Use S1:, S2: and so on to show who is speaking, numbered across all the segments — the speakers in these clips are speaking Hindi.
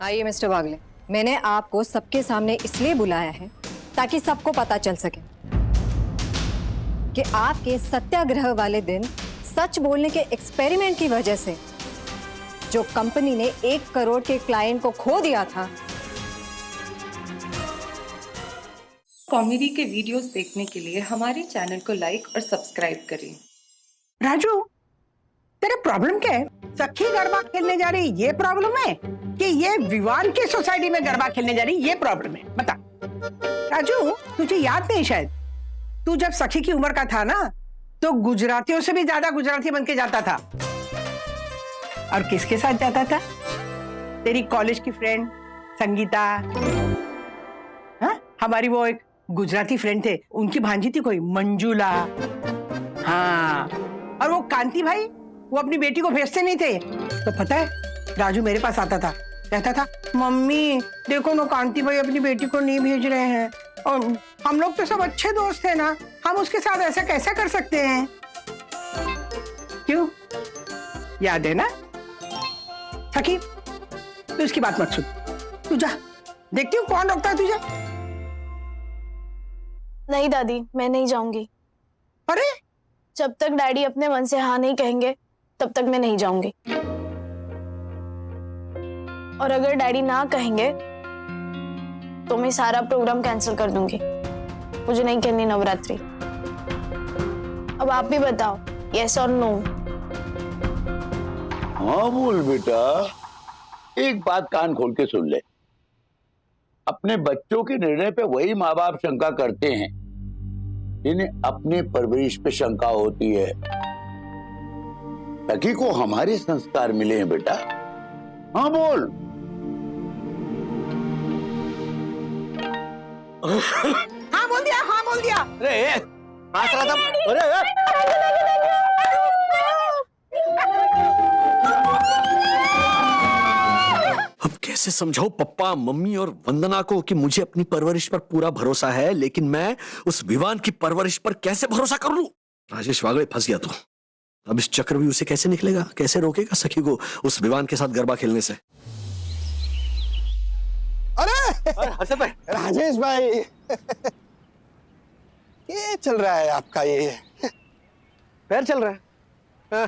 S1: आइए मिस्टर वागले, मैंने आपको सबके सामने इसलिए बुलाया है ताकि सबको पता चल सके कि आपके सत्याग्रह वाले दिन सच बोलने के एक्सपेरिमेंट की वजह से जो कंपनी ने 1 करोड़ के क्लाइंट को खो दिया था।
S2: कॉमेडी के वीडियोस देखने के लिए हमारे चैनल को लाइक और सब्सक्राइब करें।
S3: राजू, तेरा प्रॉब्लम क्या है? सखी गरबा खेलने जा रही ये प्रॉब्लम है कि ये विवान की सोसाइटी में गरबा खेलने जा रही ये प्रॉब्लम है? बता राजू, तुझे याद नहीं शायद, तू जब सखी की उम्र का था ना तो गुजरातियों से भी ज्यादा गुजराती बन के जाता था। और किसके साथ जाता था? तेरी कॉलेज की फ्रेंड संगीता। हाँ, हमारी वो एक गुजराती फ्रेंड थे, उनकी भांजी थी कोई मंजुला। हाँ, और वो कांति भाई, वो अपनी बेटी को भेजते नहीं थे तो पता है राजू मेरे पास आता था, कहता था मम्मी देखो ना कांति भाई अपनी बेटी को नहीं भेज रहे हैं और हम लोग तो सब अच्छे दोस्त हैं ना, हम उसके साथ ऐसा कैसे कर सकते हैं? क्यों, याद है ना? सखी तू इसकी बात मत सुन, तू जा, देखती हूँ कौन रोकता है तुझे।
S4: नहीं दादी, मैं नहीं जाऊंगी।
S3: अरे
S4: जब तक डैडी अपने मन से हाँ नहीं कहेंगे तब तक मैं नहीं जाऊंगी। और अगर डैडी ना कहेंगे तो मैं सारा प्रोग्राम कैंसिल कर दूंगी। मुझे नहीं करनी नवरात्रि। अब आप भी बताओ, यस और नो?
S5: हाँ बोल बेटा, एक बात कान खोल के सुन ले। अपने बच्चों के निर्णय पे वही माँ बाप शंका करते हैं जिन्हें अपने परवरिश पे शंका होती है। सखी को हमारे संस्कार मिले हैं बेटा। हाँ बोल।
S3: हाँ बोल दिया, हाँ बोल दिया।
S5: अरे हंस रहा था। अरे
S6: अब कैसे समझाऊं पप्पा, मम्मी और वंदना को कि मुझे अपनी परवरिश पर पूरा भरोसा है, लेकिन मैं उस विवान की परवरिश पर कैसे भरोसा कर लूं? राजेश वागले फंस गया तो अब इस चक्रव्यूह से कैसे निकलेगा? कैसे रोकेगा सखी को उस विवान के साथ गरबा खेलने से?
S7: अरे
S5: हर्षद भाई,
S7: राजेश भाई, ये चल रहा है आपका? ये
S8: पैर चल रहा है।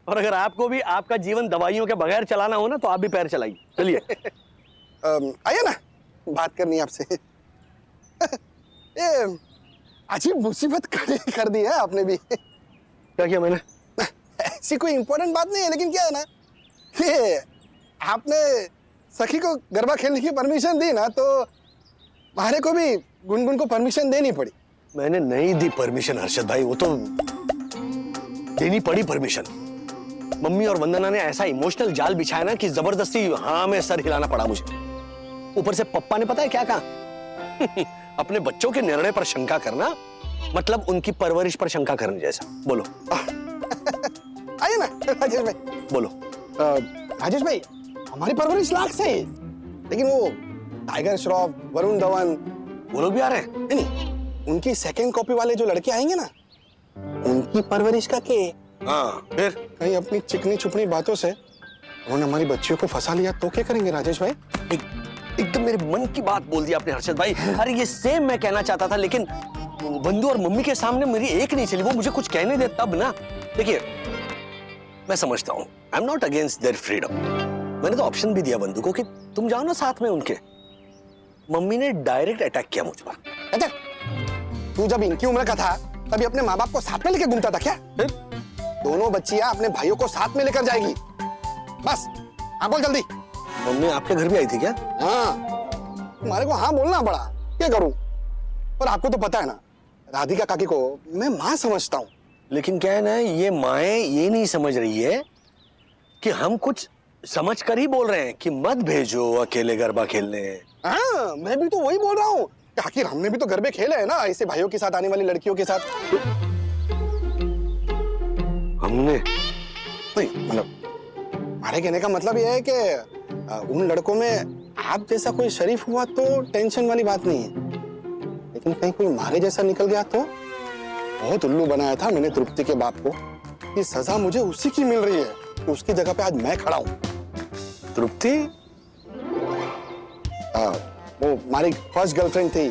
S8: और अगर आपको भी आपका जीवन दवाइयों के बगैर चलाना हो ना तो आप भी पैर चलाइए। चलिए
S7: आइए ना, बात करनी है आपसे। ये अजीब मुसीबत कर दी है आपने भी।
S8: क्या किया मैंने?
S7: ऐसी कोई इंपॉर्टेंट बात नहीं है, लेकिन क्या है ना कि आपने सखी को गरबा खेलने की परमिशन दी ना, तो हमारे को भी गुनगुन को परमिशन देनी पड़ी।
S8: मैंने नहीं दी परमिशन हर्षद भाई, वो तो देनी पड़ी परमिशन। मम्मी और वंदना ने ऐसा इमोशनल जाल बिछाया ना कि जबरदस्ती हाँ में सर हिलाना पड़ा मुझे। ऊपर से पप्पा ने पता है क्या कहा? अपने बच्चों के निर्णय पर शंका करना मतलब उनकी परवरिश पर शंका करने जैसा। बोलो।
S7: आइए ना राजेश भाई।
S8: बोलो।
S7: राजेश भाई, हमारी परवरिश लाख से है, लेकिन वो टाइगर श्रॉफ, वरुण धवन,
S8: वो लोग भी आ रहे हैं?
S7: नहीं, उनकी सेकंड कॉपी वाले जो लड़के आएंगे ना, उनकी परवरिश का के
S8: हाँ, फिर
S7: कहीं अपनी चिकनी चुपनी बातों से उन्होंने हमारी बच्चियों को फंसा लिया तो क्या करेंगे राजेश भाई?
S8: एकदम मेरे मन की बात बोल दी आपने हर्षद भाई। अरे ये सेम मैं कहना चाहता था, लेकिन बंधु और मम्मी के सामने मेरी एक नहीं चली। वो मुझे कुछ कहने दे तब ना। देखिए, मैं समझता हूँ, I am not against their freedom. मैंने तो ऑप्शन भी दिया बंधु को कि तुम जाओ ना साथ में उनके। मम्मी ने डायरेक्ट अटैक किया मुझ पर।
S7: अच्छा, तू जब इनकी उम्र का था तभी अपने माँ बाप को साथ में लेके घूमता था क्या? दोनों बच्चियां अपने भाइयों को साथ में लेकर जाएगी। बस हाँ बोल जल्दी।
S8: मम्मी आपके घर भी आई थी क्या?
S7: हाँ, तुम्हारे को हाँ बोलना पड़ा, क्या करूं? और आपको तो पता है ना, राधिका काकी को मैं माँ समझता हूँ।
S8: लेकिन क्या है ना, ये माएं ये नहीं समझ रही है कि हम कुछ समझ कर ही बोल रहे हैं कि मत भेजो अकेले गरबा खेलने।
S7: हाँ, मैं भी तो वही बोल रहा हूँ। आखिर हमने भी तो गरबे खेले हैं ना ऐसे भाइयों के साथ आने वाली लड़कियों के साथ।
S8: हमने
S7: नहीं, मतलब हमारे कहने का मतलब यह है कि उन लड़कों में आप जैसा कोई शरीफ हुआ तो टेंशन वाली बात नहीं है, लेकिन कहीं कोई मारे जैसा निकल गया तो बहुत उल्लू बनाया था मैंने तृप्ति के बाप को। ये सजा मुझे उसी की मिल रही है, तो उसकी जगह पे आज मैं खड़ा हूं।
S8: तृप्ति?
S7: वो हमारी फर्स्ट गर्लफ्रेंड थी,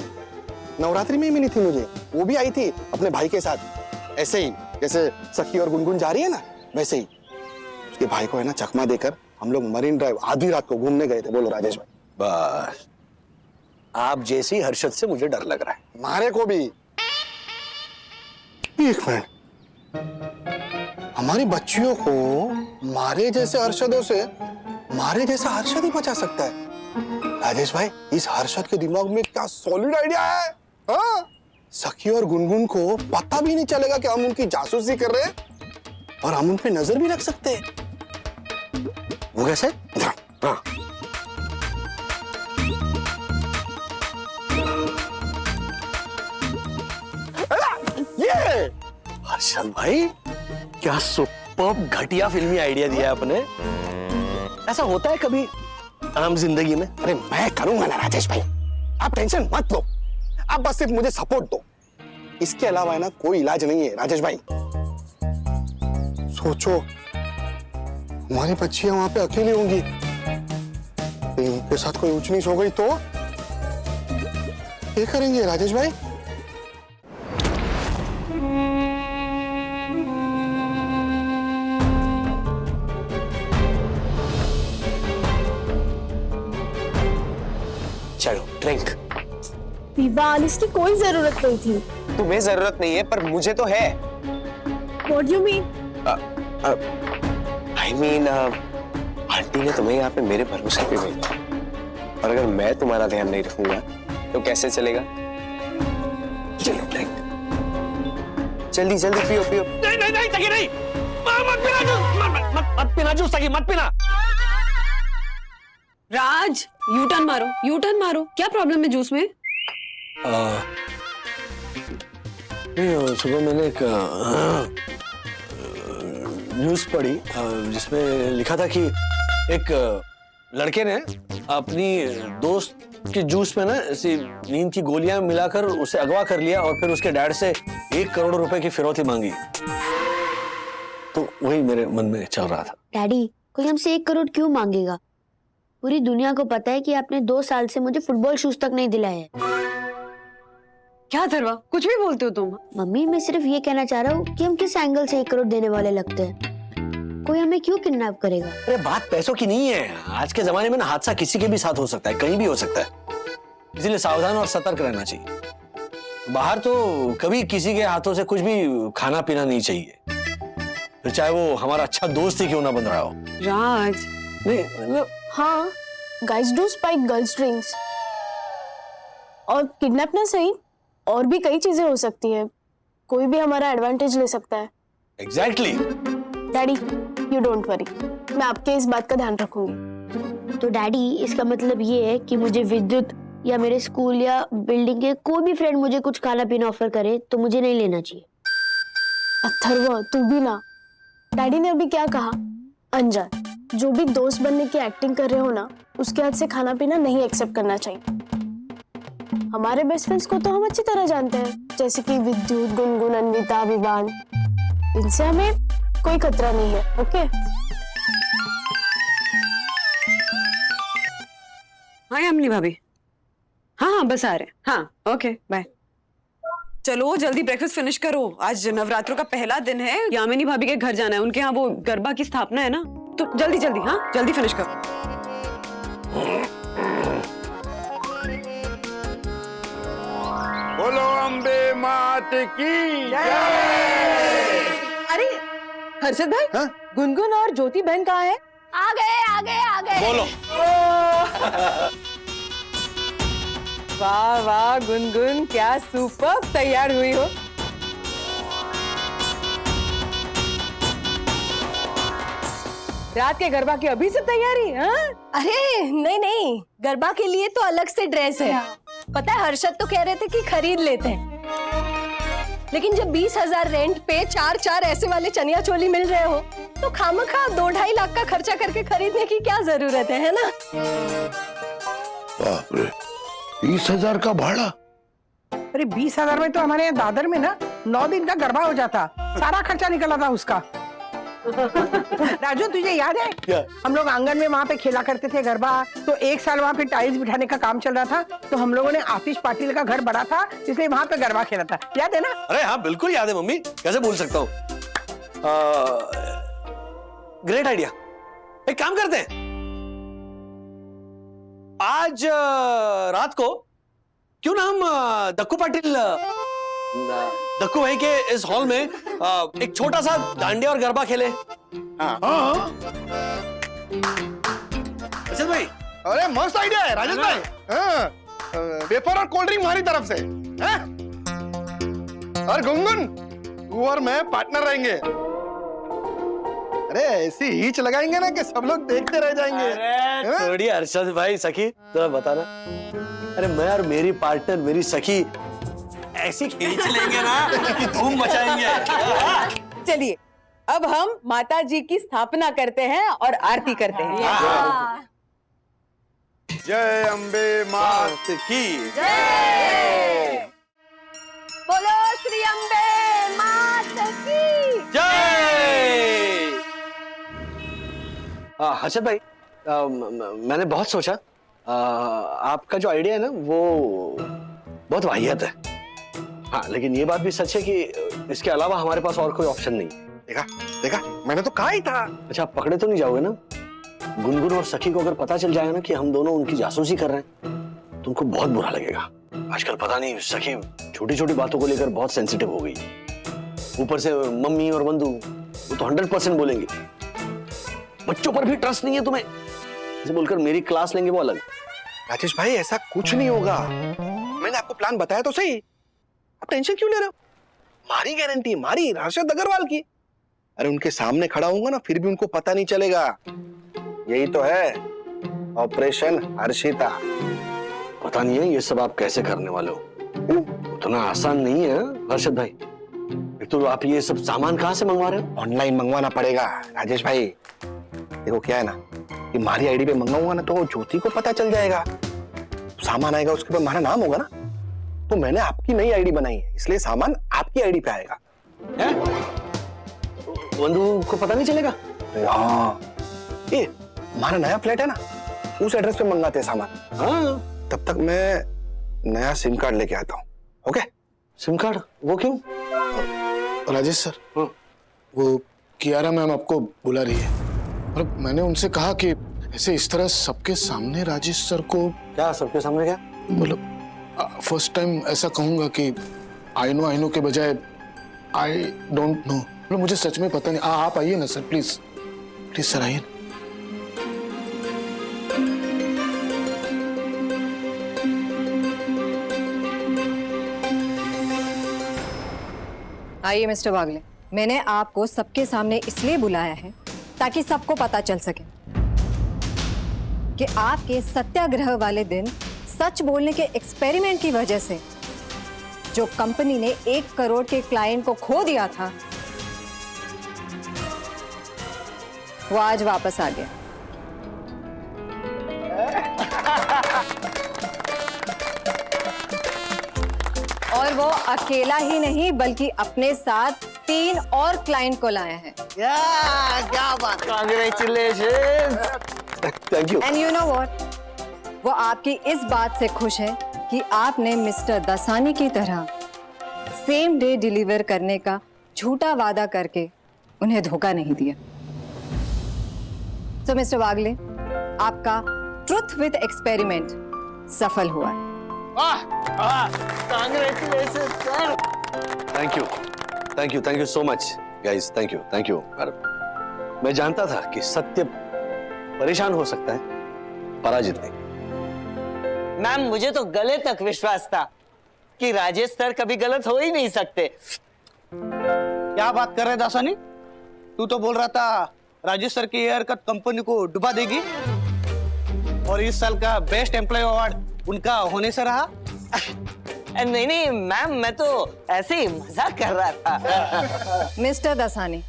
S7: नवरात्रि में ही मिली थी मुझे। वो भी आई थी अपने भाई के साथ, ऐसे ही जैसे सखी और गुनगुन जा रही है ना, वैसे ही। उसके भाई को है ना चकमा देकर हम लोग मरीन ड्राइव आधी रात को घूमने गए थे। बोलो राजेश भाई।
S8: बस आप जैसी हर्षद से मुझे डर लग रहा है।
S7: मारे को भी। एक मिनट, हमारी बच्चियों को मारे जैसे हर्षदों से मारे जैसा हर्षद ही बचा सकता है। राजेश भाई, इस हर्षद के दिमाग में क्या सॉलिड आइडिया है। हाँ? सखी और गुनगुन को पता भी नहीं चलेगा कि हम उनकी जासूसी कर रहे हैं और हम उन पे नजर भी रख सकते हैं।
S8: वो कैसे?
S7: हाँ। ये
S8: हर्षद भाई, क्या सुपर्ब घटिया फिल्मी आइडिया दिया आपने। ऐसा होता है कभी आम जिंदगी में?
S7: अरे मैं करूंगा ना राजेश भाई, आप टेंशन मत लो। आप बस सिर्फ मुझे सपोर्ट दो। इसके अलावा है ना कोई इलाज नहीं है राजेश भाई। सोचो, हमारी बच्चियां वहां पे अकेली होंगी, कहीं उनके साथ कोई ऊंच नीच हो गई तो क्या करेंगे राजेश भाई?
S8: चलो ड्रिंक।
S4: विवान, इसकी कोई जरूरत नहीं थी।
S9: तुम्हें जरूरत नहीं है पर मुझे तो है।
S4: What do you mean?
S9: I mean, aunty ने तुम्हें यहाँ पे मेरे भरोसे पे भेजा, और अगर मैं तुम्हारा ध्यान नहीं रखूंगा तो कैसे चलेगा? चलो ड्रिंक, जल्दी जल्दी पियो पियो।
S8: नहीं नहीं नहीं सकी नहीं, मत पीना जूस, मत पीना जूस सकी, मत पीना।
S10: राज, यू टर्न मारो, यू टर्न मारो। क्या प्रॉब्लम है जूस में?
S8: सुबह मैंने एक न्यूज पढ़ी जिसमें लिखा था कि एक लड़के ने अपनी दोस्त के जूस में ना ऐसी नींद की गोलियां मिलाकर उसे अगवा कर लिया और फिर उसके डैड से 1 करोड़ रुपए की फिरौती मांगी। तो वही मेरे मन में चल रहा था।
S11: डैडी, कोई हमसे 1 करोड़ क्यों मांगेगा? पूरी दुनिया को पता है कि आपने 2 साल से मुझे फुटबॉल शूज तक नहीं दिलाए हैं।
S10: क्या धरवा, कुछ भी बोलते हो तुम।
S11: मम्मी, मैं सिर्फ ये कहना चाह रहा हूँ कि हम किस एंगल से 1 करोड़ देने वाले लगते हैं। कोई हमें क्यों किडनैप करेगा?
S8: अरे बात पैसों की नहीं है। आज के जमाने में ना हादसा किसी के भी साथ हो सकता है, कहीं भी हो सकता है। इसलिए सावधान और सतर्क रहना चाहिए। बाहर तो कभी किसी के हाथों से कुछ भी खाना पीना नहीं चाहिए, फिर चाहे वो हमारा अच्छा दोस्त ही क्यों ना बन रहा हो।
S10: राज,
S8: नहीं मतलब
S4: हाँ, guys do spike girls drinks। और किडनैप ना सही, और भी कई चीजें हो सकती है। कोई भी हमारा एडवांटेज ले सकता है।
S8: Exactly.
S4: Daddy, you don't worry, मैं आपके इस बात का ध्यान रखूंगी।
S11: तो डैडी, इसका मतलब ये है कि मुझे विद्युत या मेरे स्कूल या बिल्डिंग के कोई भी फ्रेंड मुझे कुछ खाना पीना ऑफर करे तो मुझे नहीं लेना चाहिए।
S4: अथर्व, तू भी ना। डैडी ने अभी क्या कहा? अंजन, जो भी दोस्त बनने की एक्टिंग कर रहे हो ना, उसके हाथ से खाना पीना नहीं एक्सेप्ट करना चाहिए। हमारे बेस्ट फ्रेंड्स को तो हम अच्छी तरह जानते हैं, जैसे कि विद्युत, गुनगुन, अन्विता, विवान। इनसे हमें कोई खतरा नहीं है। ओके?
S10: हाय अमली भाभी। हाँ हाँ बस आ रहे हैं। हाँ ओके बाय। चलो जल्दी ब्रेकफास्ट फिनिश करो, आज नवरात्रों का पहला दिन है। यामिनी भाभी के घर जाना है, उनके यहाँ वो गरबा की स्थापना है ना, तो जल्दी जल्दी, हाँ जल्दी फिनिश करो।
S5: बोलो अम्बे मात की जय।
S10: अरे हर्षद भाई,
S3: हाँ?
S10: गुनगुन और ज्योति बहन कहाँ है?
S11: आ गए आ गए आ गए।
S8: बोलो।
S10: वाह वाह गुनगुन, क्या सुपर तैयार हुई हो। रात के गरबा की अभी से तैयारी? हाँ?
S1: अरे नहीं नहीं, गरबा के लिए तो अलग से ड्रेस है। पता है, हर्षद तो कह रहे थे कि खरीद लेते हैं, लेकिन जब 20,000 रेंट पे 4 ऐसे वाले चनिया चोली मिल रहे हो तो खामखा 2-2.5 लाख का खर्चा करके खरीदने की क्या जरूरत है ना?
S5: बाप रे, 20,000 का भाड़ा?
S3: अरे 20,000 में तो हमारे यहाँ दादर में ना 9 दिन का गरबा हो जाता, सारा खर्चा निकला था उसका। राजू तुझे याद है
S8: क्या?
S3: हम लोग आंगन में वहाँ पे खेला करते थे गरबा, तो एक साल वहाँ पे टाइल्स बिठाने का काम चल रहा था, तो हम लोगों ने आतिश पाटिल का घर बड़ा था इसलिए वहाँ पे गरबा खेला था, याद है ना?
S8: अरे हाँ बिल्कुल याद है मम्मी, कैसे भूल सकता हूँ। Great idea. एक काम करते हैं, आज रात को क्यों ना हम दक्कू पाटिल दक्कू भाई के इस हॉल में एक छोटा सा डांडिया और गरबा खेले। अचल भाई,
S7: अरे मस्त आइडिया है राजेश भाई। हाँ, वेफर और कोल्ड ड्रिंक हमारी तरफ से हैं? और गुनगुन तू और मैं पार्टनर रहेंगे। अरे ऐसी हीच लगाएंगे ना कि सब लोग देखते रह जाएंगे।
S8: छोड़िए अरशद भाई, सखी जरा बताना। अरे मैं और मेरी पार्टनर मेरी सखी ऐसी खींच लेंगे ना कि धूम मचाएंगे।
S12: चलिए अब हम माता जी की स्थापना करते हैं और आरती करते हैं।
S7: जय अम्बे माँ
S8: की
S1: बोलो श्री अम्बे माता की
S8: जय। हर्षद भाई, मैंने बहुत सोचा, आपका जो आइडिया है ना वो बहुत वाहियात है। हाँ, लेकिन ये बात भी सच है कि इसके अलावा हमारे पास और कोई ऑप्शन नहीं।
S7: देखा देखा, मैंने तो कहा ही था।
S8: अच्छा, आप पकड़े तो नहीं जाओगे ना? गुनगुन और सखी को अगर पता चल जाएगा ना कि हम दोनों उनकी जासूसी कर रहे हैं तो उनको बहुत बुरा लगेगा। आजकल पता नहीं सखी छोटी छोटी बातों को लेकर बहुत सेंसिटिव हो गई। ऊपर से मम्मी और बंधु वो तो 100% बोलेंगे। बच्चों पर भी ट्रस्ट नहीं है तुम्हें, ऐसे बोलकर मेरी क्लास लेंगे वो अलग।
S7: राजेश भाई ऐसा कुछ नहीं होगा, मैंने आपको प्लान बताया तो सही, आप टेंशन क्यों ले रहे हो? हमारी गारंटी, हमारी राशिद अग्रवाल की। अरे उनके सामने खड़ा होऊंगा ना फिर भी उनको पता नहीं चलेगा। यही तो है ऑपरेशन हर्षिता।
S8: पता नहीं है ये सब आप कैसे करने वाले हो, उतना आसान नहीं है हर्षद भाई। एक तो आप ये सब सामान कहाँ से मंगवा रहे हो?
S7: ऑनलाइन मंगवाना पड़ेगा राजेश भाई। देखो क्या है ना कि हमारी आईडी पे मंगाऊंगा ना तो ज्योति को पता चल जाएगा, सामान आएगा उसके ऊपर हमारा नाम होगा ना, तो मैंने आपकी नई आईडी बनाई है इसलिए सामान आपकी आईडी पे आएगा।
S8: बंधु को पता नहीं चलेगा?
S7: हाँ, ये हमारा नया फ्लैट है ना, उस एड्रेस पे मंगाते हैं सामान।
S8: हाँ,
S7: तब तक मैं नया सिम कार्ड लेके आता हूँ। ओके?
S8: SIM card? वो क्यों?
S13: राजेश सर, वो कियारा मैम आपको बुला रही है और मैंने उनसे कहा कि ऐसे इस तरह सबके सामने राजेश सर को।
S8: क्या सबके सामने? क्या
S13: मतलब फर्स्ट टाइम ऐसा कहूंगा कि आई नो के बजाय आई डोंट नो। मतलब मुझे सच में पता नहीं। आप आइए ना सर, प्लीज प्लीज सर आइए।
S1: आइए मिस्टर वागले, मैंने आपको सबके सामने इसलिए बुलाया है ताकि सबको पता चल सके कि आपके सत्याग्रह वाले दिन सच बोलने के एक्सपेरिमेंट की वजह से जो कंपनी ने 1 करोड़ के क्लाइंट को खो दिया था वो आज वापस आ गया। और वो अकेला ही नहीं बल्कि अपने साथ 3 और क्लाइंट को लाया है।
S7: क्या बात, congratulation.
S8: Thank you.
S1: And you know what, वो आपकी इस बात से खुश है कि आपने मिस्टर दसानी की तरह सेम डे डिलीवर करने का झूठा वादा करके उन्हें धोखा नहीं दिया। तो मिस्टर वागले, आपका ट्रुथ विद एक्सपेरिमेंट सफल हुआ है।
S7: Congratulation sir.
S8: Thank you so much guys, thank you. मैं जानता था कि सत्य परेशान हो सकता है, पराजित नहीं।
S14: मैम, मुझे तो गले तक विश्वास था कि राजेश सर कभी गलत हो ही नहीं सकते।
S15: क्या बात कर रहे दासानी, तू तो बोल रहा था राजेश सर की हेयर कट कंपनी को डुबा देगी और इस साल का बेस्ट एम्प्लॉय अवार्ड उनका होने से रहा।
S14: नहीं मैम, मैं तो ऐसे ही मजाक कर रहा था।
S1: मिस्टर दसानी,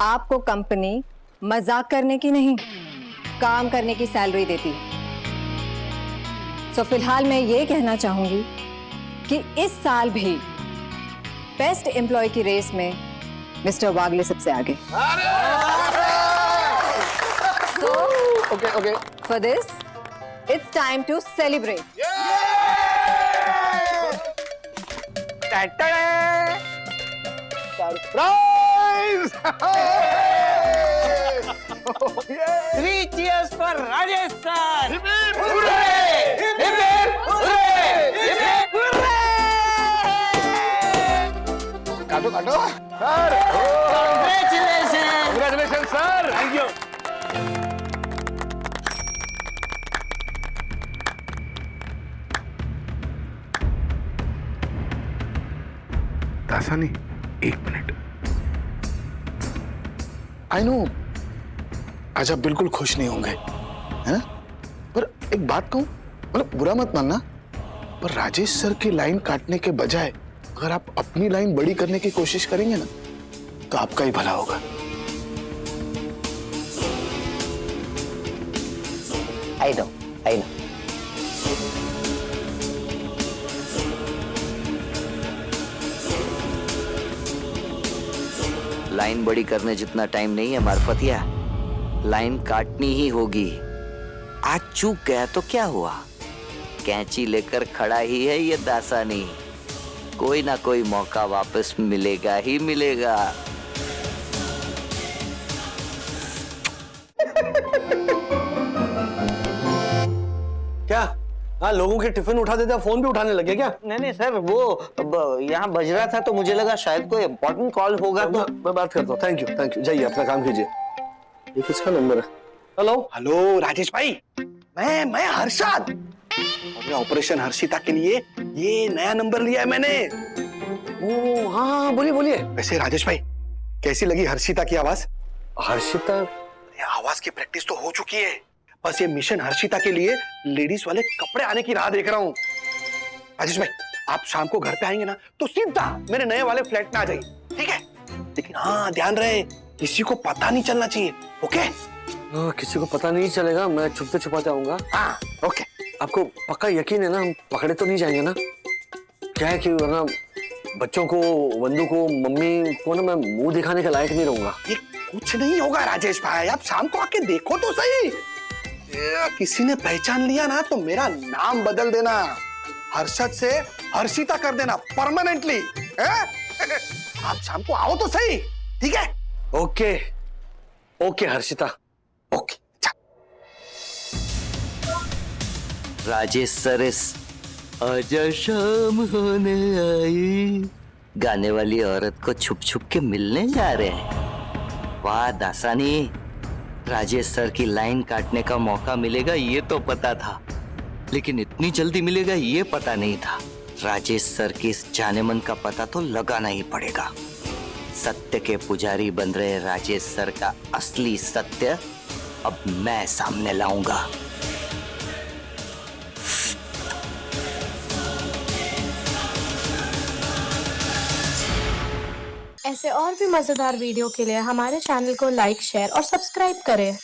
S1: आपको कंपनी मजाक करने की नहीं, काम करने की सैलरी देती है। सो फिलहाल मैं ये कहना चाहूंगी कि इस साल भी बेस्ट एम्प्लॉय की रेस में मिस्टर वागले सबसे आगे। So,
S13: Okay.
S1: for this, it's time to celebrate.
S13: Surprise!
S14: 3 cheers for Rajesh sir.
S13: काटो sir. Congratulations sir. Thank you. Dasani, 1 minute. I know आज आप बिल्कुल खुश नहीं होंगे, है ना? पर एक बात कहूं, मतलब बुरा मत मानना, पर राजेश सर की लाइन काटने के बजाय अगर आप अपनी लाइन बड़ी करने की कोशिश करेंगे ना, तो आपका ही भला होगा।
S14: I know. लाइन बड़ी करने जितना टाइम नहीं है मार्फतिया, लाइन काटनी ही होगी। आज चूक गया तो क्या हुआ, कैंची लेकर खड़ा ही है ये दासानी। कोई ना कोई मौका वापस मिलेगा ही मिलेगा।
S8: क्या? हाँ, लोगों के टिफिन उठा देते फोन भी उठाने लगे क्या?
S14: नहीं सर, वो यहाँ बज रहा था तो मुझे लगा शायद कोई इम्पोर्टेंट कॉल होगा।
S8: मैं बात करता हूँ। थैंक यू, जाइए अपना काम कीजिए। ये किसका नंबर है?
S7: हेलो राजेश भाई, मैं हर्षद। अरे ऑपरेशन हर्षिता के लिए ये नया नंबर लिया है मैंने।
S8: ओ हाँ, बोलिए।
S7: वैसे राजेश भाई, कैसी लगी हर्षिता की आवाज?
S8: हर्षिता?
S7: आवाज की प्रैक्टिस तो हो चुकी है, बस ये मिशन हर्षिता के लिए लेडीज वाले कपड़े आने की राह देख रहा हूँ। राजेश भाई, आप शाम को घर पे आएंगे ना, तो सीधा मेरे नए वाले फ्लैट में आ जाइए, ठीक है? लेकिन हाँ, ध्यान रहे, किसी को पता नहीं चलना चाहिए, ओके?
S8: किसी को पता नहीं चलेगा, मैं छुपते छुपाते आऊंगा।
S7: हाँ, ओके।
S8: आपको पक्का यकीन है ना, हम पकड़े तो नहीं जाएंगे ना? क्या है कि वरना बच्चों को, वंदू को, मम्मी को ना मैं मुंह दिखाने के लायक नहीं रहूंगा।
S7: ये कुछ नहीं होगा राजेश भाई, आप शाम को आके देखो तो सही। किसी ने पहचान लिया ना तो मेरा नाम बदल देना, हर्षद से हर्षिता कर देना परमानेंटली। आप शाम को आओ तो सही, ठीक है?
S8: Okay Harshita,
S7: okay.
S14: Rajesh sir इस आजा शाम होने आई गाने वाली औरत को छुप छुप के मिलने जा रहे हैं। वाह दासानी, राजेश सर की लाइन काटने का मौका मिलेगा ये तो पता था, लेकिन इतनी जल्दी मिलेगा ये पता नहीं था। राजेश सर की इस जाने मन का पता तो लगाना ही पड़ेगा। सत्य के पुजारी बन रहे राजेश सर का असली सत्य अब मैं सामने लाऊंगा।
S4: ऐसे और भी मजेदार वीडियो के लिए हमारे चैनल को लाइक, शेयर और सब्सक्राइब करें।